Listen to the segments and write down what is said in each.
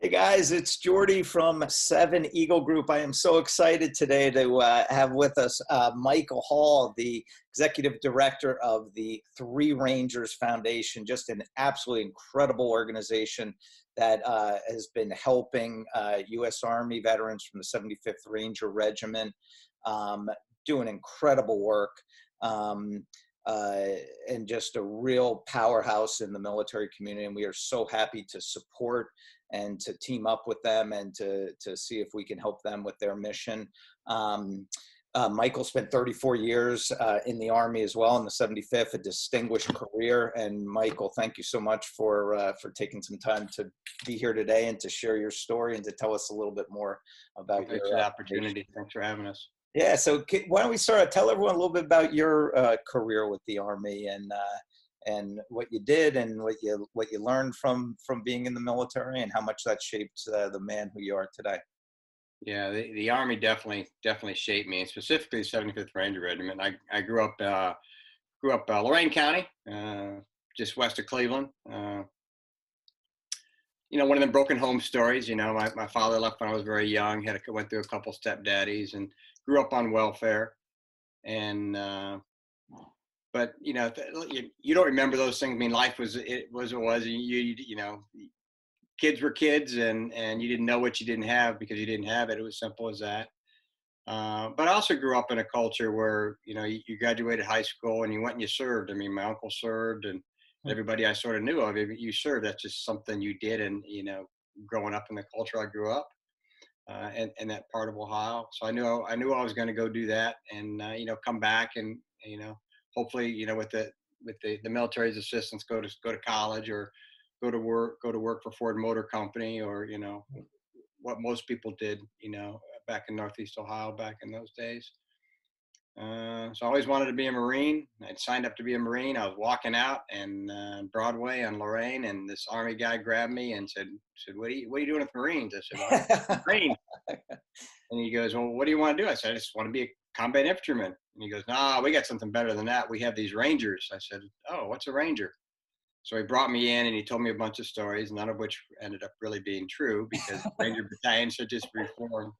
Hey guys, it's Jordy from Seven Eagle Group. I am so excited today to have with us Michael Hall, the executive director of the Three Rangers Foundation, just an absolutely incredible organization that has been helping U.S. Army veterans from the 75th Ranger Regiment, doing incredible work. Um, and just a real powerhouse in the military community. And we are so happy to support and to team up with them and to see if we can help them with their mission. Michael spent 34 years in the Army as well, in the 75th, a distinguished career. And Michael, thank you so much for taking some time to be here today and to share your story and to tell us a little bit more about your Thanks for the opportunity. Thanks for having us. Yeah, so why don't we start? Tell everyone a little bit about your career with the Army and what you did and what you learned from being in the military and how much that shaped the man who you are today. Yeah, the Army definitely shaped me, and specifically the 75th Ranger Regiment. I grew up Lorain County, just west of Cleveland. One of them broken home stories. My father left when I was very young. Went through a couple stepdaddies and grew up on welfare. And but you don't remember those things. I mean, life was what it was. Kids were kids, and you didn't know what you didn't have because you didn't have it. It was simple as that. But I also grew up in a culture where you graduated high school and you went and you served. I mean, my uncle served, and everybody I sort of knew of, you served. That's just something you did. And growing up in the culture I grew up, and that part of Ohio, so I knew I was going to go do that, and come back and hopefully with the military's assistance go to college or go to work for Ford Motor Company, or what most people did back in Northeast Ohio back in those days. So I always wanted to be a Marine. I'd signed up to be a Marine. I was walking out and Broadway on Lorain, and this Army guy grabbed me and said, what are you doing with Marines? I said, well, I'm a Marine. And he goes, well, what do you want to do? I said, I just want to be a combat infantryman. And he goes, no, we got something better than that. We have these Rangers. I said, oh, what's a Ranger? So he brought me in and he told me a bunch of stories, none of which ended up really being true because Ranger battalions had just reformed.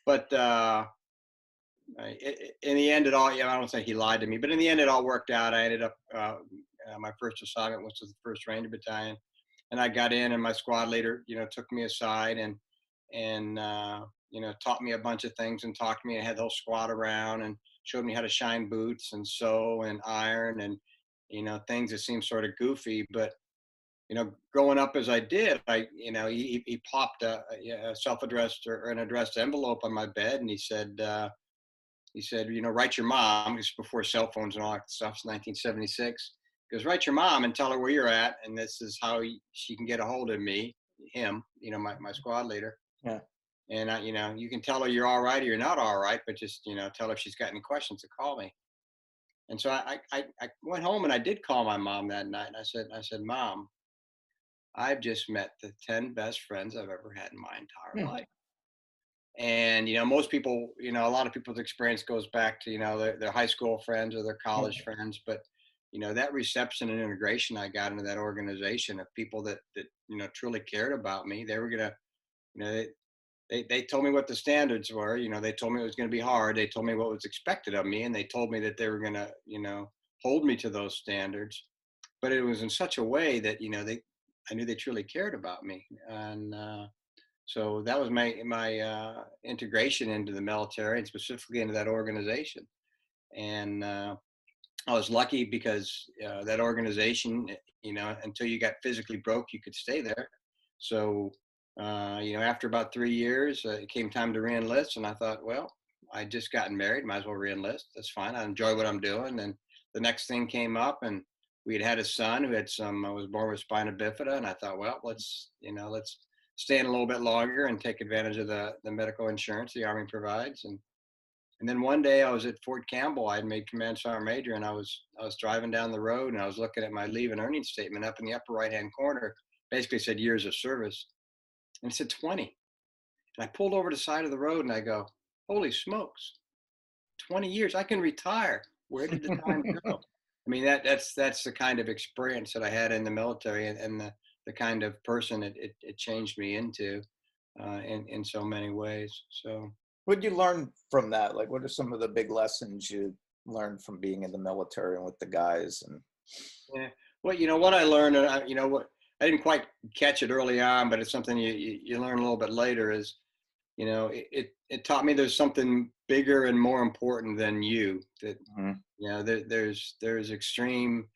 But in the end, it all, I don't think he lied to me, but in the end, it all worked out. I ended up, my first assignment was to the 1st Ranger Battalion. And I got in, and my squad leader, took me aside and taught me a bunch of things and talked to me, and had the whole squad around and showed me how to shine boots and sew and iron and, things that seem sort of goofy, but, growing up as I did, he plopped a self-addressed or an addressed envelope on my bed, and he said, write your mom. This is before cell phones and all that stuff. It's 1976. He goes, write your mom and tell her where you're at, and this is how she can get a hold of me, him, my squad leader. Yeah. And you can tell her you're all right or you're not all right, but just tell her if she's got any questions to call me. And so I went home and I did call my mom that night, and I said, Mom, I've just met the 10 best friends I've ever had in my entire life. And most people, a lot of people's experience goes back to their high school friends or their college friends, but that reception and integration I got into that organization of people that truly cared about me. They were gonna, they told me what the standards were. They told me it was going to be hard. They told me what was expected of me, and they told me that they were going to hold me to those standards. But it was in such a way that I knew they truly cared about me. And so that was my integration into the military, and specifically into that organization. And I was lucky because that organization, until you got physically broke, you could stay there. So, after about 3 years, it came time to reenlist, and I thought, well, I just gotten married, might as well reenlist. That's fine. I enjoy what I'm doing. And the next thing came up, and we had a son who had was born with spina bifida, and I thought, well, let's stay in a little bit longer and take advantage of the medical insurance the Army provides. And then one day I was at Fort Campbell. I had made Command Sergeant Major, and I was driving down the road, and I was looking at my leave and earnings statement up in the upper right-hand corner. Basically said years of service, and it said 20. And I pulled over to the side of the road, and I go, holy smokes, 20 years, I can retire. Where did the time go? I mean, that's the kind of experience that I had in the military, and the kind of person it changed me into in so many ways. So What did you learn from that? Like, what are some of the big lessons you learned from being in the military and with the guys? And yeah, well, what I learned, and what I didn't quite catch it early on, but it's something you learn a little bit later is, it taught me there's something bigger and more important than you. That Mhm. there's extreme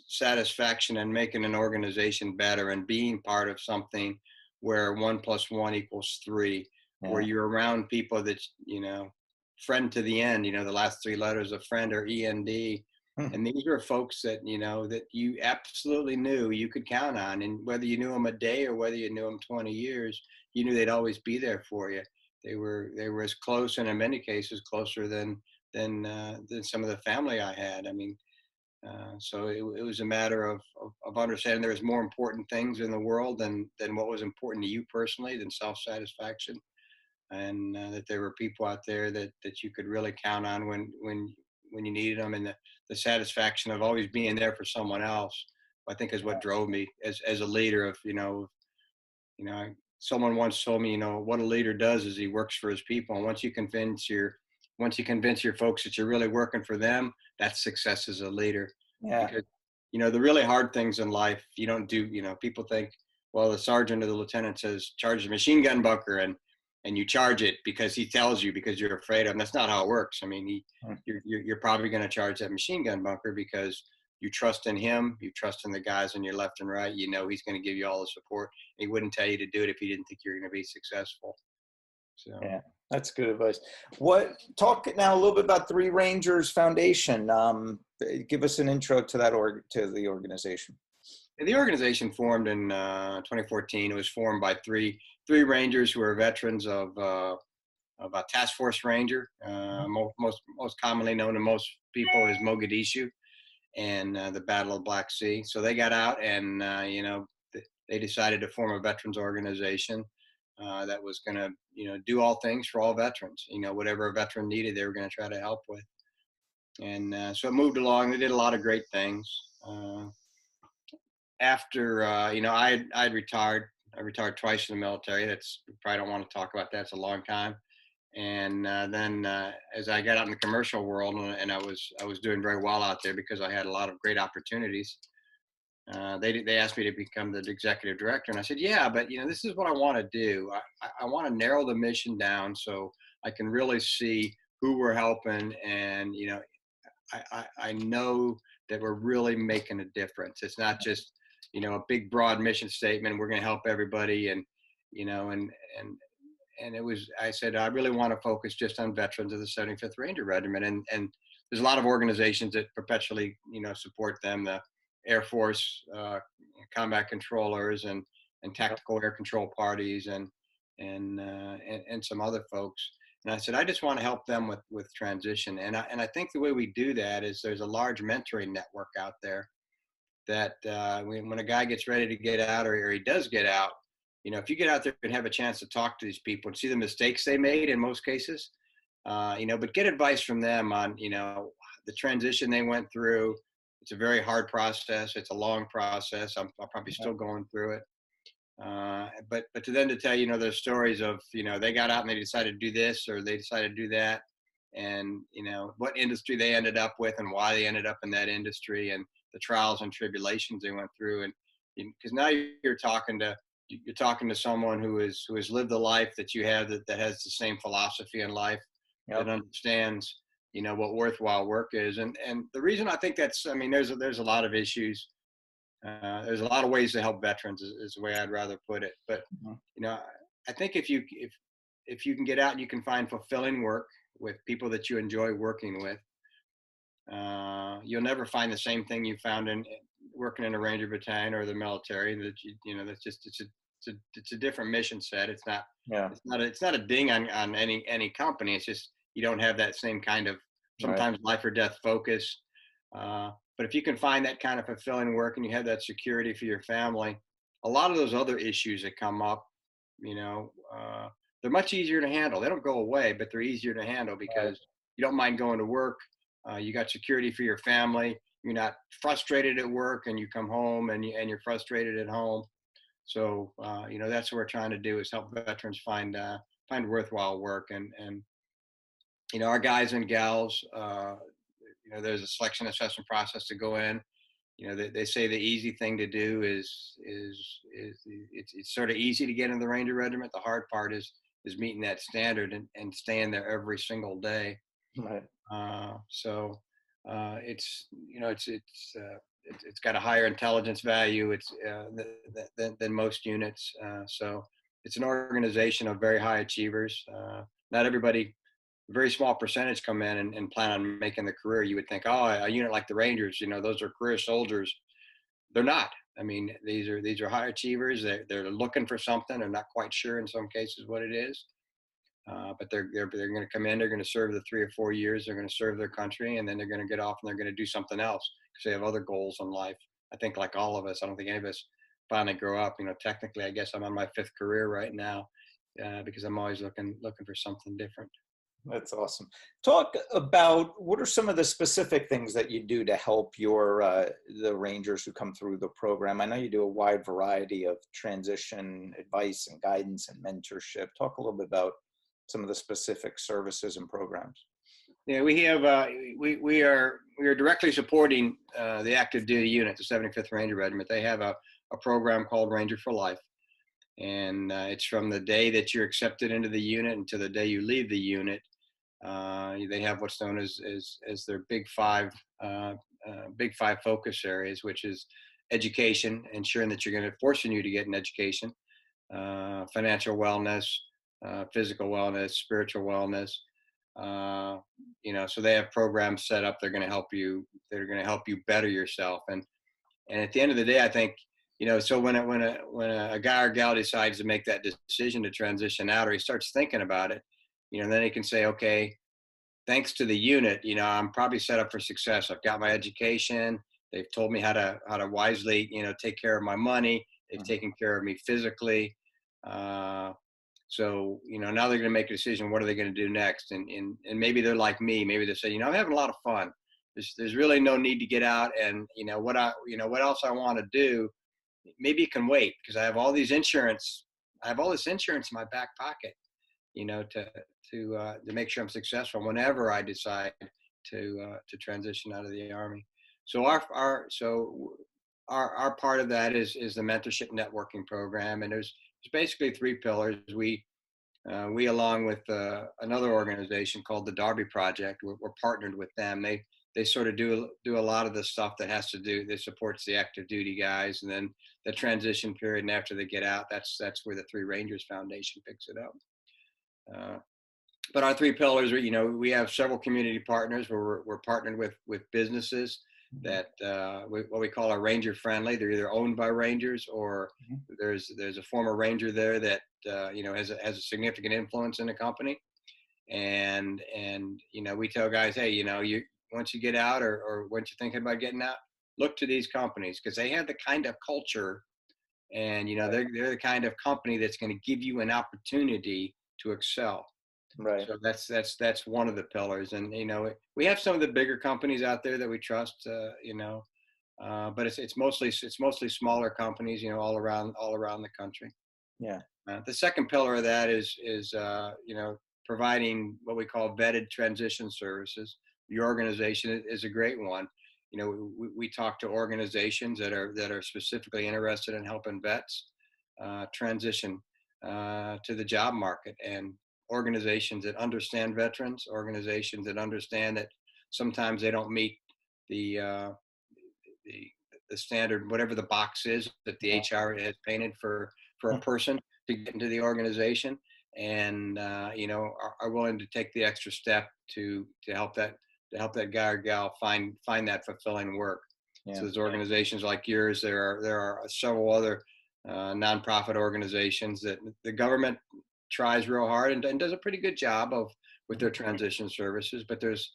satisfaction in making an organization better and being part of something where 1 + 1 = 3, where Yeah. you're around people that friend to the end. The last three letters of friend are END, and these are folks that that you absolutely knew you could count on, and whether you knew them a day or whether you knew them 20 years, you knew they'd always be there for you. They were as close, and in many cases closer than some of the family I had. I mean, so it was a matter of understanding there was more important things in the world than what was important to you personally, than self-satisfaction, and that there were people out there that you could really count on when you needed them, and the satisfaction of always being there for someone else, I think, is what drove me as a leader. Of someone once told me, what a leader does is he works for his people, and once you convince your folks that you're really working for them, that's success as a leader. Yeah. Because the really hard things in life you don't do. People think, well, the sergeant or the lieutenant says charge the machine gun bunker, and you charge it because he tells you, because you're afraid of him. That's not how it works. I mean, you're probably going to charge that machine gun bunker because you trust in him, you trust in the guys on your left and right. He's going to give you all the support. He wouldn't tell you to do it if he didn't think you're going to be successful. So Yeah, that's good advice. What talk now a little bit about Three Rangers Foundation. Give us an intro to to the organization. the organization formed in 2014. It was formed by three rangers who are veterans of a task force ranger, most commonly known to most people as Mogadishu, and the Battle of Black Sea. So they got out, and they decided to form a veterans organization that was going to do all things for all veterans. Whatever a veteran needed, they were going to try to help with. And so it moved along. They did a lot of great things. After I'd retired. I retired twice in the military. That's, probably don't want to talk about that. It's a long time. And then as I got out in the commercial world, and I was doing very well out there because I had a lot of great opportunities. They asked me to become the executive director, and I said, yeah, but this is what I want to do. I want to narrow the mission down so I can really see who we're helping, and I know that we're really making a difference. It's not just a big broad mission statement. We're going to help everybody, and you know and it was, I said, I really want to focus just on veterans of the 75th Ranger Regiment, and there's a lot of organizations that perpetually support them, the Air Force combat controllers, and tactical air control parties, and some other folks. And I said, I just want to help them with transition. And I think the way we do that is there's a large mentoring network out there that when a guy gets ready to get out, or he does get out, if you get out there and have a chance to talk to these people and see the mistakes they made in most cases, but get advice from them on, the transition they went through. It's a very hard process. It's a long process. I'm probably still going through it. But to them to tell, their stories of, they got out and they decided to do this, or they decided to do that, and, what industry they ended up with and why they ended up in that industry, and the trials and tribulations they went through. And because now you're talking to someone who has lived the life that you have, that has the same philosophy in life, that Yep. understands, what worthwhile work is. And the reason I think that's, I mean, there's a lot of issues. There's a lot of ways to help veterans, is the way I'd rather put it. But Mhm. you know, I think if you can get out and you can find fulfilling work with people that you enjoy working with, you'll never find the same thing you found in working in a Ranger battalion or the military. That that's just it's a different mission set. It's not Yeah. it's not a ding on any company. It's just you don't have that same kind of Right. sometimes life or death focus. But if you can find that kind of fulfilling work and you have that security for your family, a lot of those other issues that come up, you know, uh, they're much easier to handle. They don't go away, but they're easier to handle Right. because you don't mind going to work. You got security for your family. frustrated at work and you come home and you're frustrated at home. So that's what we're trying to do, is help veterans find worthwhile work. And our guys and gals, there's a selection assessment process to go in. They say the easy thing to do is it's sort of easy to get in the Ranger Regiment. The hard part is meeting that standard and staying there every single day. Right. So it's got a higher intelligence value. It's than most units. So it's an organization of very high achievers. Not everybody. A very small percentage come in and plan on making the career. You would think, oh, a unit like the Rangers, those are career soldiers. They're not. I mean, these are high achievers. They're looking for something. They're not quite sure in some cases what it is. But they're going to come in. They're going to serve the 3 or 4 years. They're going to serve their country, and then they're going to get off and they're going to do something else because they have other goals in life. I think, like all of us, I don't think any of us finally grow up. Technically, I guess I'm on my 5th career right now because I'm always looking for something different. That's awesome. Talk about what are some of the specific things that you do to help the Rangers who come through the program. I know you do a wide variety of transition advice and guidance and mentorship. Talk a little bit about some of the specific services and programs. Yeah, we have we are directly supporting the active duty unit, the 75th Ranger Regiment. They have a program called Ranger for Life, and it's from the day that you're accepted into the unit until the day you leave the unit. They have what's known as their big five focus areas, which is education, ensuring that you're going to forcing you to get an education, financial wellness, physical wellness, spiritual wellness. So they have programs set up. They're going to help you. They're going to help you better yourself. And at the end of the day, I think, so when a guy or gal decides to make that decision to transition out, or he starts thinking about it, then he can say, okay, thanks to the unit, I'm probably set up for success. I've got my education. They've told me how to wisely, take care of my money. They've taken care of me physically. So, now they're going to make a decision. What are they going to do next? And maybe they're like me. Maybe they say, I'm having a lot of fun. There's really no need to get out. And, what else I want to do, maybe it can wait because I have all these insurance. I have all this insurance in my back pocket, to make sure I'm successful whenever I decide to transition out of the Army. So our part of that is the mentorship networking program, and there's basically 3 pillars. We along with another organization called the Darby Project, we're partnered with them. They sort of do a lot of the stuff that supports the active duty guys, and then the transition period, and after they get out, that's where the 3 Rangers Foundation picks it up. But our 3 pillars are, we have several community partners where we're partnered with businesses that what we call our Ranger friendly. They're either owned by Rangers or there's a former Ranger there that has a significant influence in the company. And we tell guys, hey, you once you get out or once you're thinking about getting out, look to these companies because they have the kind of culture, and they're the kind of company that's going to give you an opportunity to excel. Right. So that's one of the pillars. And we have some of the bigger companies out there that we trust, but it's mostly smaller companies, all around the country. Yeah. The second pillar of that is providing what we call vetted transition services. Your organization is a great one. We talk to organizations that are specifically interested in helping vets transition to the job market, and organizations that understand veterans, organizations that understand that sometimes they don't meet the standard, whatever the box is that the HR has painted for a person to get into the organization, and are willing to take the extra step to help that guy or gal find that fulfilling work. Yeah. So there's organizations like yours. There are several other nonprofit organizations that the government tries real hard and does a pretty good job with their transition services. But there's,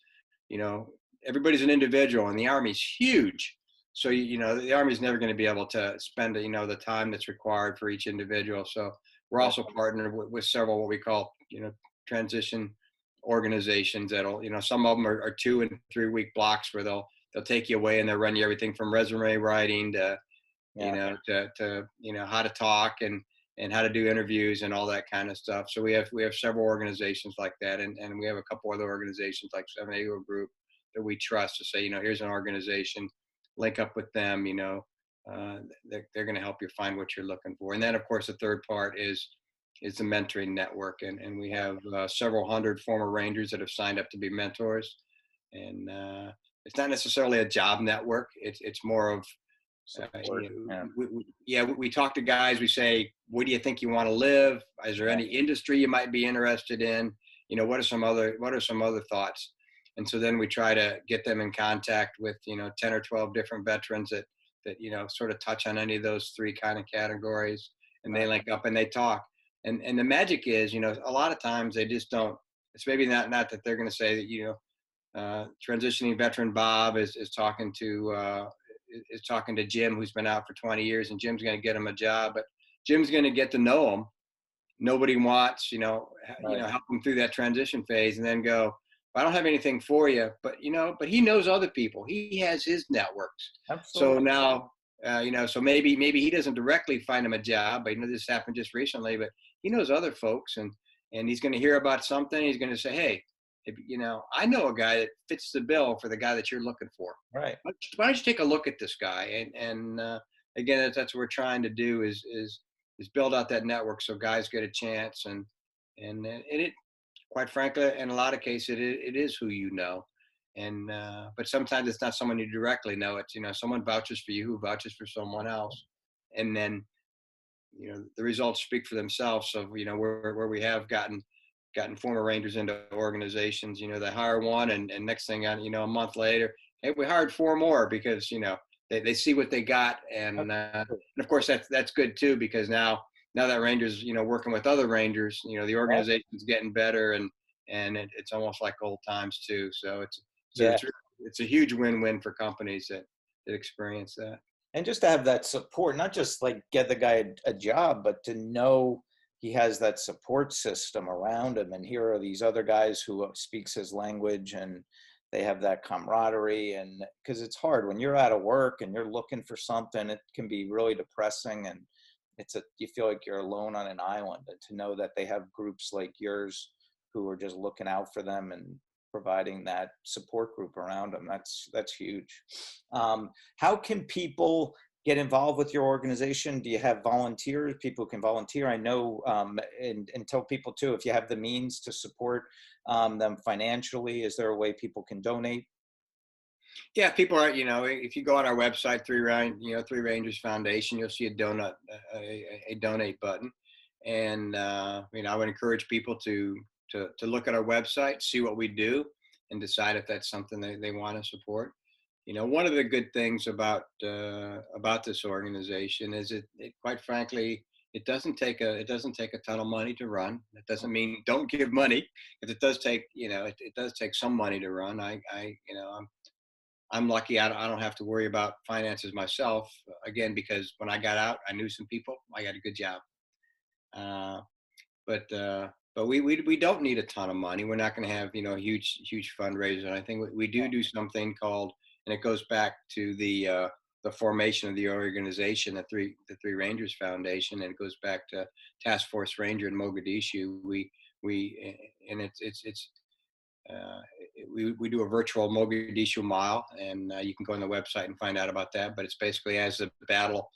everybody's an individual, and the Army's huge. So, the Army's never going to be able to spend, the time that's required for each individual. So we're also partnered with several what we call, transition organizations that'll, some of them are 2 and 3 week blocks where they'll they'll take you away and they'll run you everything from resume writing to, Yeah. how to talk and how to do interviews and all that kind of stuff. So we have several organizations like that, and we have a couple other organizations like Seven Eagle Group that we trust to say, here's an organization, link up with them. They're going to help you find what you're looking for. And then, of course, the third part is the mentoring network, and we have several hundred former Rangers that have signed up to be mentors. And it's not necessarily a job network. It's more of Support. Yeah. we talk to guys. We say, what do you think you want to live? Is there any industry you might be interested in? What are some other thoughts? And so then we try to get them in contact with 10 or 12 different veterans that sort of touch on any of those three kind of categories, and they link up and they talk. And the magic is, a lot of times they just don't. It's maybe not that they're going to say that transitioning veteran Bob is talking to Jim, who's been out for 20 years, and Jim's going to get him a job, but Jim's going to get to know him. Nobody wants, help him through that transition phase and then go, I don't have anything for you, but he knows other people. He has his networks. Absolutely. So now, so maybe he doesn't directly find him a job, but this happened just recently, but he knows other folks, and he's going to hear about something. He's going to say, hey, I know a guy that fits the bill for the guy that you're looking for. Right. Why don't you take a look at this guy? And again, that's what we're trying to do is build out that network so guys get a chance. And it, quite frankly, in a lot of cases, it is who you know. And but sometimes it's not someone you directly know. It's someone vouches for you who vouches for someone else, and then the results speak for themselves. So where we have gotten former Rangers into organizations, they hire one, and next thing a month later, hey, we hired four more because they see what they got, and of course that's good too, because now that Rangers working with other Rangers, the organization's getting better, and it's almost like old times too. So it's a huge win-win for companies that experience that. And just to have that support, not just like get the guy a job, but to know he has that support system around him. And here are these other guys who speaks his language, and they have that camaraderie. And because it's hard when you're out of work and you're looking for something, it can be really depressing, and you feel like you're alone on an island. And to know that they have groups like yours who are just looking out for them and providing that support group around them, that's huge. How can people get involved with your organization? Do you have volunteers, people who can volunteer? I know, and tell people too, if you have the means to support them financially, is there a way people can donate? Yeah, people are, if you go on our website, Three Rangers Foundation, you'll see a donate button. And, I would encourage people to look at our website, see what we do, and decide if that's something they want to support. One of the good things about this organization is it quite frankly, it doesn't take a ton of money to run. That doesn't mean don't give money, because it does take, it does take some money to run. I'm lucky I don't have to worry about finances myself, again, because when I got out, I knew some people. I got a good job. But we don't need a ton of money. We're not going to have a huge fundraiser. And I think we do something called, and it goes back to the formation of the organization, the Three Rangers Foundation, and it goes back to Task Force Ranger in Mogadishu. We do a virtual Mogadishu mile, and you can go on the website and find out about that. But it's basically as the battle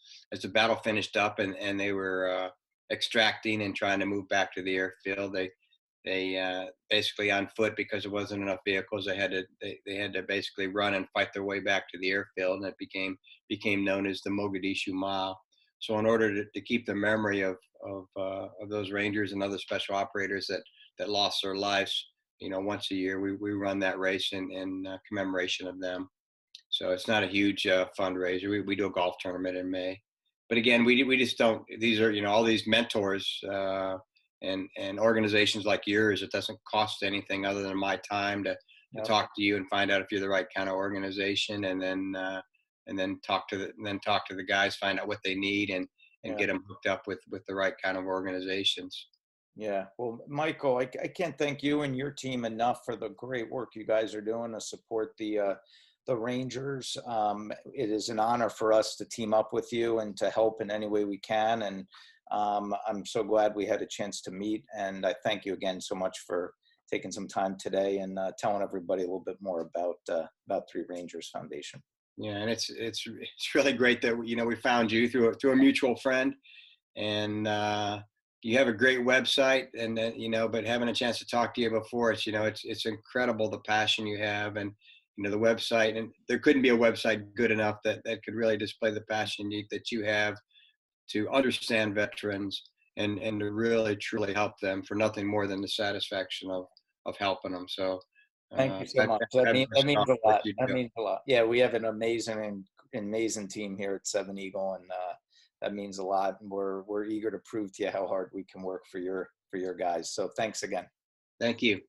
finished up, and they were extracting and trying to move back to the airfield. They basically on foot, because there wasn't enough vehicles. They had to basically run and fight their way back to the airfield, and it became known as the Mogadishu Mile. So in order to keep the memory of those Rangers and other special operators that lost their lives, once a year, we run that race in commemoration of them. So it's not a huge fundraiser. We do a golf tournament in May. But again, we just don't, these are, all these mentors and organizations like yours, it doesn't cost anything other than my time to talk to you and find out if you're the right kind of organization, and then talk to the guys, find out what they need, and get them hooked up with the right kind of organizations. Yeah. Well, Michael, I can't thank you and your team enough for the great work you guys are doing to support the the Rangers. It is an honor for us to team up with you and to help in any way we can. And I'm so glad we had a chance to meet. And I thank you again so much for taking some time today and telling everybody a little bit more about Three Rangers Foundation. Yeah, and it's really great that we found you through a mutual friend, and you have a great website, and but having a chance to talk to you before, it's incredible the passion you have, and the website, and there couldn't be a website good enough that could really display the passion that you have to understand veterans and to really truly help them for nothing more than the satisfaction of helping them. So Thank you so much. That first means off, a what lot. you That do. means a lot. Yeah, we have an amazing team here at Seven Eagle, and that means a lot. And we're eager to prove to you how hard we can work for your guys. So thanks again. Thank you.